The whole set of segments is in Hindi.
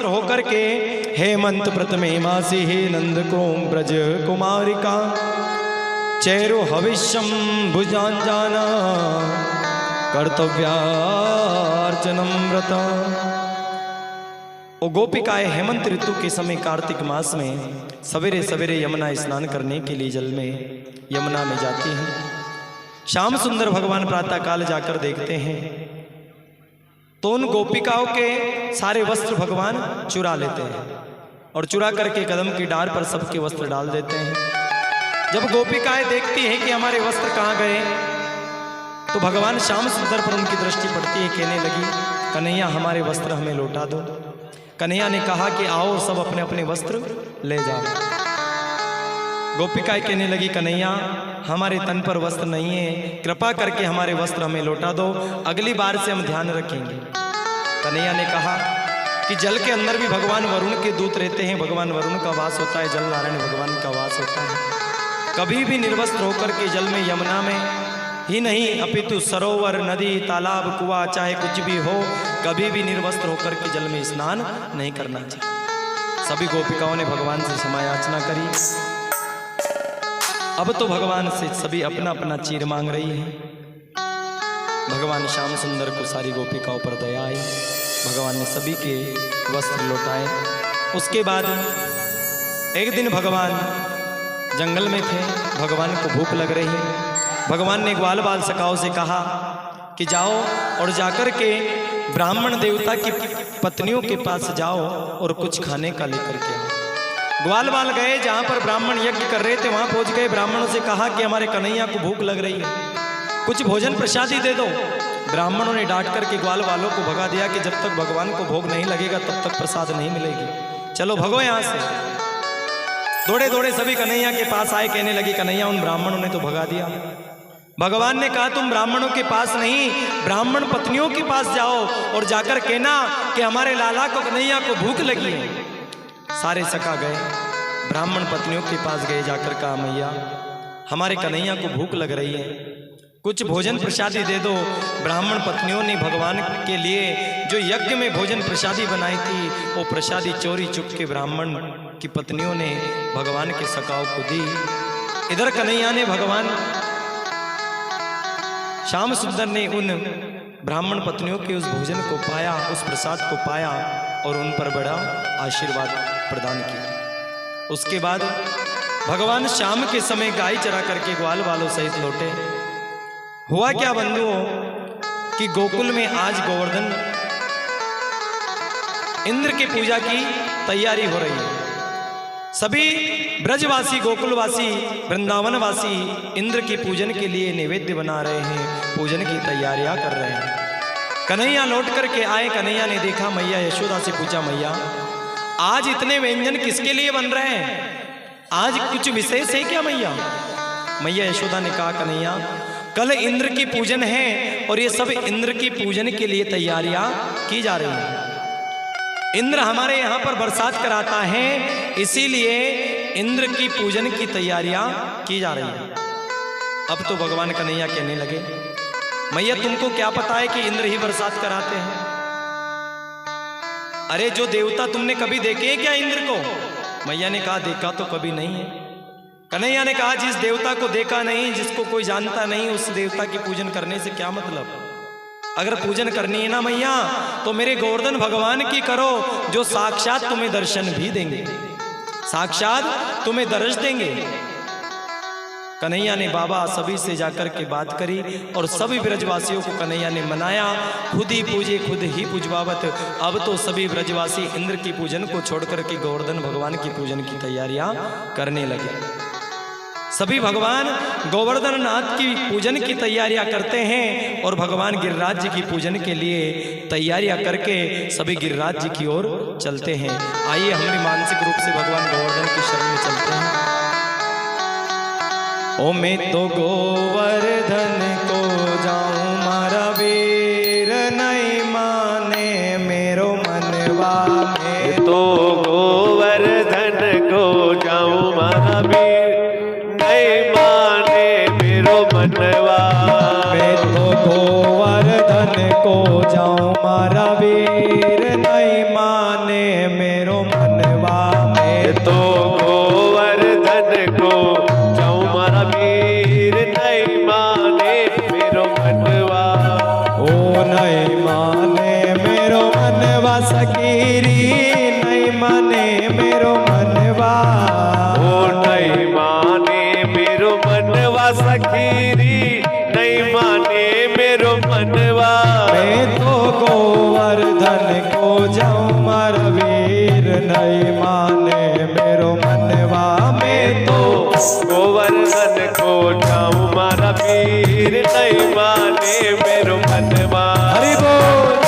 निर्वस्त्र होकर के हेमंत प्रथमे मासी हे नंद क्रोम ब्रज कुमारिका चेरो हविष्यम भुजांजाना कर्तव्यार्चनम व्रता। और गोपिकाएं हेमंत ऋतु के समय कार्तिक मास में सवेरे सवेरे यमुना स्नान करने के लिए जल में यमुना में जाती हैं। श्याम सुंदर भगवान प्रातः काल जाकर देखते हैं तो उन गोपिकाओं के सारे वस्त्र भगवान चुरा लेते हैं और चुरा करके कदम की डार पर सबके वस्त्र डाल देते हैं। जब गोपिकाएं देखती हैं कि हमारे वस्त्र कहाँ गए तो भगवान श्याम सुंदर पर उनकी दृष्टि पड़ती है। कहने लगी, कन्हैया हमारे वस्त्र हमें लौटा दो। कन्हैया ने कहा कि आओ सब अपने अपने वस्त्र ले जाओ। गोपिकाएं कहने लगी, कन्हैया हमारे तन पर वस्त्र नहीं है, कृपा करके हमारे वस्त्र हमें लौटा दो, अगली बार से हम ध्यान रखेंगे। कन्हैया ने कहा कि जल के अंदर भी भगवान वरुण के दूत रहते हैं, भगवान वरुण का वास होता है, जल नारायण भगवान का वास होता है। कभी भी निर्वस्त्र होकर के जल में यमुना में ही नहीं अपितु सरोवर नदी तालाब कुआं चाहे कुछ भी हो, कभी भी निर्वस्त्र होकर के जल में स्नान नहीं करना चाहिए। सभी गोपिकाओं ने भगवान से क्षमा याचना करी। अब तो भगवान से सभी अपना अपना चीर मांग रही है। भगवान श्याम सुंदर को सारी गोपिकाओं पर दया आई, भगवान ने सभी के वस्त्र लौटाए। उसके बाद एक दिन भगवान जंगल में थे, भगवान को भूख लग रही। भगवान ने ग्वाल बाल सखाओं से कहा कि जाओ और जाकर के ब्राह्मण देवता की पत्नियों के पास जाओ और कुछ खाने का लेकर के आओ। ग्वाल बाल गए, जहाँ पर ब्राह्मण यज्ञ कर रहे थे वहाँ पहुँच गए। ब्राह्मणों से कहा कि हमारे कन्हैया को भूख लग रही है, कुछ भोजन प्रसादी दे दो। ब्राह्मणों ने डांट करके ग्वाल वालों को भगा दिया कि जब तक भगवान को भोग नहीं लगेगा तब तक प्रसाद नहीं मिलेगी, चलो भगो यहाँ से। दौड़े दौड़े सभी कन्हैया के पास आए, कहने लगी, कन्हैया उन ब्राह्मणों ने तो भगा दिया। भगवान ने कहा तुम ब्राह्मणों के पास नहीं, ब्राह्मण पत्नियों के पास जाओ और जाकर कहना कि हमारे लाला को कन्हैया को भूख लगी है। सारे सखा गए, ब्राह्मण पत्नियों के पास गए, जाकर कहा मैया हमारे कन्हैया को भूख लग रही है, कुछ भोजन प्रसादी दे दो। ब्राह्मण पत्नियों ने भगवान के लिए जो यज्ञ में भोजन प्रसादी बनाई थी वो प्रसादी चोरी चुप के ब्राह्मण की पत्नियों ने भगवान के सखाओं को दी। इधर कन्हैया ने भगवान श्याम सुंदर ने उन ब्राह्मण पत्नियों के उस भोजन को पाया, उस प्रसाद को पाया और उन पर बड़ा आशीर्वाद प्रदान किया। उसके बाद भगवान शाम के समय गाय चरा करके ग्वाल वालों सहित लौटे। हुआ क्या बंधुओं कि गोकुल में आज गोवर्धन इंद्र की पूजा की तैयारी हो रही है। सभी ब्रजवासी गोकुलवासी वृंदावनवासी इंद्र की पूजन के लिए नैवेद्य बना रहे हैं, पूजन की तैयारियां कर रहे हैं। कन्हैया लौट करके आए, कन्हैया ने देखा, मैया यशोदा से पूछा, मैया आज इतने व्यंजन किसके लिए बन रहे हैं, आज कुछ विशेष है क्या मैया? मैया यशोदा ने कहा, कन्हैया कल इंद्र की पूजन है और ये सब इंद्र की पूजन के लिए तैयारियां की जा रही हैं। इंद्र हमारे यहाँ पर बरसात कराता है, इसीलिए इंद्र की पूजन की तैयारियां की जा रही हैं। अब तो भगवान कन्हैया कहने लगे, मैया तुमको क्या पता है कि इंद्र ही बरसात कराते हैं? अरे जो देवता तुमने कभी देखे हैं क्या इंद्र को? मैया ने कहा देखा तो कभी नहीं है। कन्हैया ने कहा जिस देवता को देखा नहीं, जिसको कोई जानता नहीं, उस देवता की पूजन करने से क्या मतलब? अगर पूजन करनी है ना मैया तो मेरे गोवर्धन भगवान की करो, जो साक्षात तुम्हें दर्शन भी देंगे, साक्षात तुम्हें दर्श देंगे। कन्हैया ने बाबा सभी से जाकर के बात करी और सभी ब्रजवासियों को कन्हैया ने मनाया, खुद ही पूजे खुद ही पूजवावत। अब तो सभी ब्रजवासी इंद्र की पूजन को छोड़कर के गोवर्धन भगवान की पूजन की तैयारियां करने लगे। सभी भगवान गोवर्धन नाथ की पूजन की तैयारियां करते हैं और भगवान गिरिराज जी की पूजन के लिए तैयारियां करके सभी गिरिराज जी की ओर चलते हैं। आइए हम भी मानसिक रूप से भगवान गोवर्धन की शरण में चलते हैं। ओ मैं तो गोवर्धन को जाऊं मारा वीर नहीं माने मेरो मनवा, मैं तो गोवर्धन को जाऊं मारा वीर मनवा, मैं तो गोवर्धन को जाऊं मारा वीर नहीं माने मेरो मनवा में तो गोवर्धन को जाऊं मारा वीर नहीं माने मेरो मनवा। ओ नहीं माने मेरो मनवा सकीरी नहीं माने मेरो मनवा। ओ नहीं माने मेरो मनवा सखीरी नहीं माने मेरो मनवा। मैं तो गोवर्धन को जाऊं मारा वीर नहीं माने मेरो मनवा। मैं तो गोवर्धन को जाऊं मारा वीर नहीं माने मेरो मनवा। हरि बोल।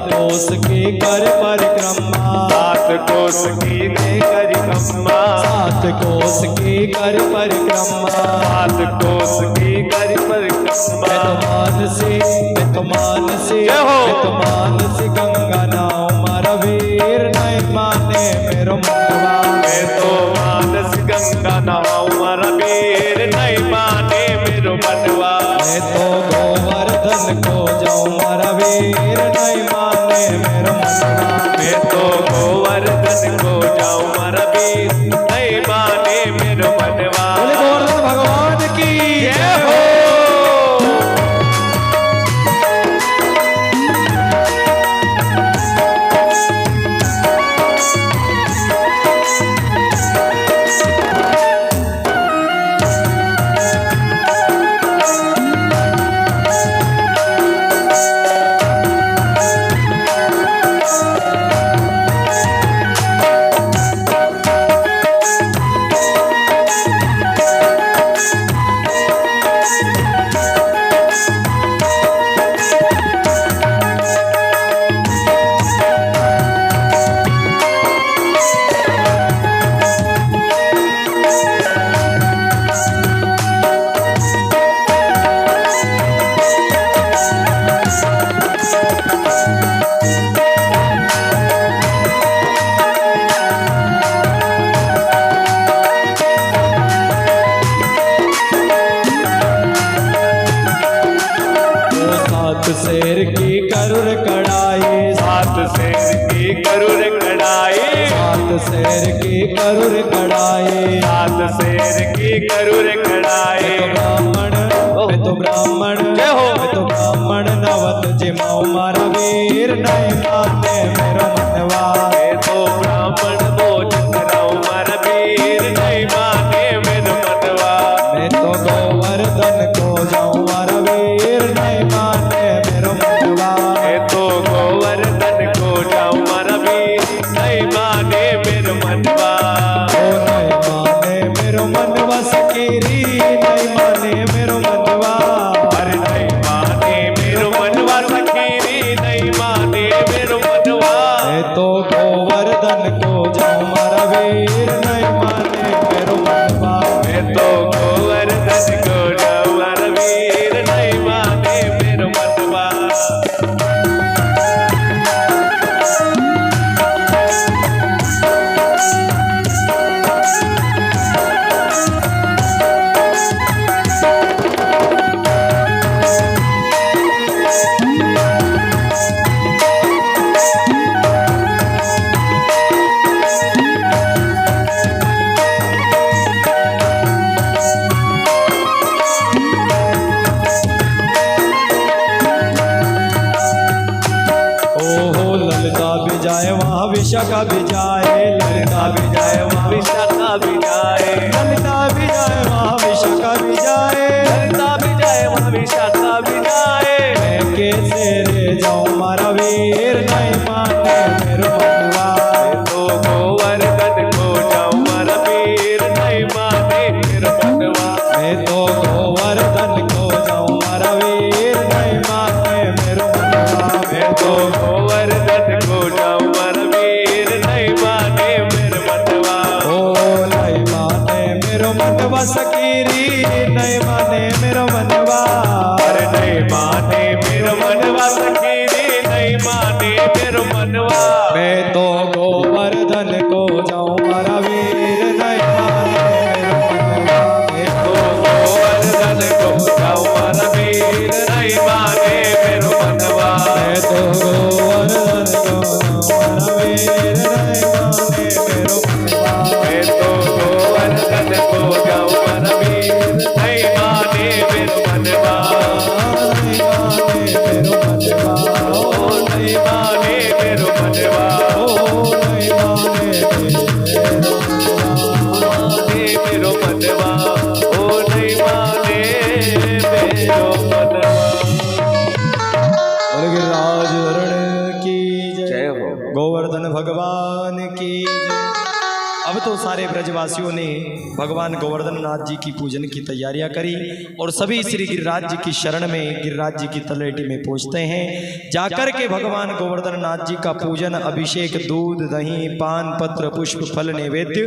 कोस की कर परिक्रमा। सात कोस की कर परिक्रमा। सात कोस की कर परिक्रमा। सात कोस की कर परिक्रमा। मैं तो मानसी गंगा नाव मारा वीर नहीं माने मेरो मनवा। मैं तो मानस गंगा नाव मारा वीर नहीं माने मेरो मनवा। मैं तो गोवर्धन को जाऊं मारा वीर नहीं माने मेरो मनवा। मैं तो गोवर्धन को जाऊं मारा वीर नहीं माने मेरो मनवा। बोले गोवर्धन भगवान की जय हो। शेर की करुर कड़ाई। सात शेर की करुर कड़ाई। सात शेर की करुर कड़ाई। सात शेर की करुर कड़ाई। मैं तो ब्राह्मण जय हो। मैं तो ब्राह्मण नवत जिमाऊ मारा वीर नहीं माने मेरो मनवा। मैं तो ब्राह्मण भोजन कराऊं मारा वीर नहीं माने मेरो मनवा। मैं तो गोवर्धन को जाऊं मारा वीर नहीं माने मेरो मनवा। मैं तो गोवर्धन को जाऊं मारा वीर नहीं माने मेरो मनवा। ओ नहीं माने मेरो मनवा सकीरी नहीं माने मेरो मनवा। विशाखा भी जाए, ललिता भी जाए, माँ विशाखा भी जाए, ललिता भी जाए, माँ विशाखा भी जाए, ललिता भी जाए, माँ विशाखा भी जाए। मैं कैसे रे जाऊं मारा वीर, नहीं माने मेरो मनवा। तो गोवर्धन को जाऊं मारा वीर, नहीं माने मेरो मनवा। मैं तो गोवर्धन को जाऊं मारा वीर, नहीं माने मेरो मनवा। मैं तो गोवर्धन को जाऊं मारा वीर, नहीं माने मेरो मनवा। ओ नहीं माने मेरो मनवा सकीरी, नहीं माने मेरो मनवा। अरे नहीं माने मेरो मनवा सखीरी, नहीं माने मेरो मनवा। मैं तो गोवर्धन को जाऊं मारा वीर, नहीं माने मेरो मनवा। मैं तो गोवर्धन को जाऊं मारा वीर, नहीं माने मेरो मनवा। मैं तो गोवर्धन को जाऊं मारा वीर, नहीं माने मेरो मनवा। मैं तो गोवर्धन को जाऊं मारा वीर, नहीं माने मेरो मनवा। नहीं माने मेरो मनवा, ओ नहीं माने मेरो मनवा। ओ नहीं माने मेरो मनवा। माने मेरो मनवा, ओ नहीं माने मेरो मनवा। बोल गिरिराज वरुण की जय जय, हो। गोवर्धन भगवान की जय। अब तो सारे ब्रजवासियों ने भगवान गोवर्धन नाथ जी की पूजन की तैयारियां करी और सभी श्री गिरिराज जी की शरण में गिरिराज जी की तलहटी में पहुंचते हैं। जाकर के भगवान गोवर्धन नाथ जी का पूजन, अभिषेक, दूध, दही, पान, पत्र, पुष्प, फल, नैवेद्य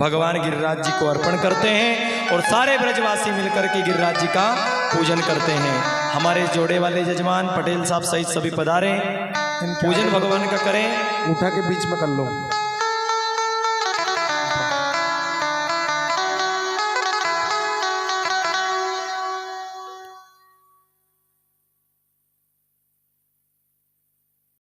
भगवान गिरिराज जी को अर्पण करते हैं और सारे ब्रजवासी मिलकर के गिरिराज जी का पूजन करते हैं। हमारे जोड़े वाले जजमान पटेल साहब सहित सभी पधारे, पूजन भगवान का करें। उठा के बीच में कर लो।